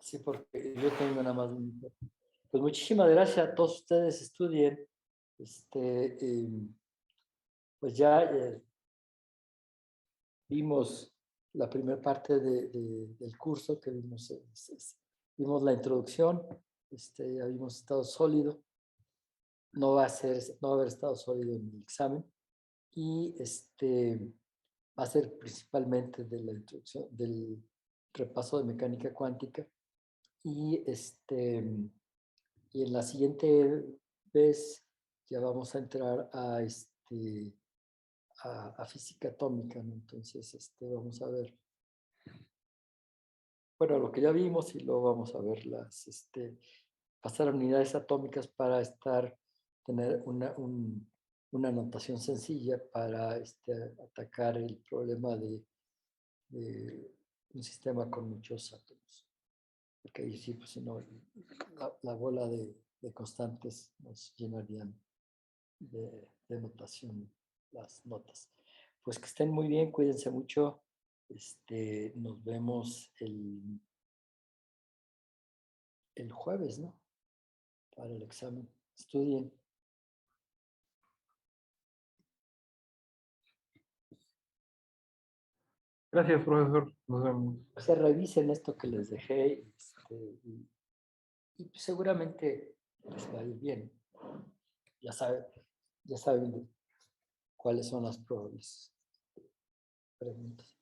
Sí, porque yo tengo nada más. Pues muchísimas gracias a todos ustedes, estudien. Pues ya vimos la primera parte del curso que vimos, vimos la introducción, ya vimos estado sólido, no va a haber estado sólido en el examen y va a ser principalmente de la introducción, del repaso de mecánica cuántica y y en la siguiente vez ya vamos a entrar a física atómica, ¿no? Entonces, vamos a ver, bueno, lo que ya vimos y luego vamos a ver pasar a unidades atómicas para tener una notación sencilla para atacar el problema de un sistema con muchos átomos. Porque ahí sí, pues si no, la bola de constantes nos llenarían de notación las notas. Pues que estén muy bien, cuídense mucho. Nos vemos el jueves, ¿no? Para el examen. Estudien. Gracias, profesor. Nos vemos. Se revisen esto que les dejé y pues seguramente les va a ir bien. Ya saben cuáles son las probables preguntas.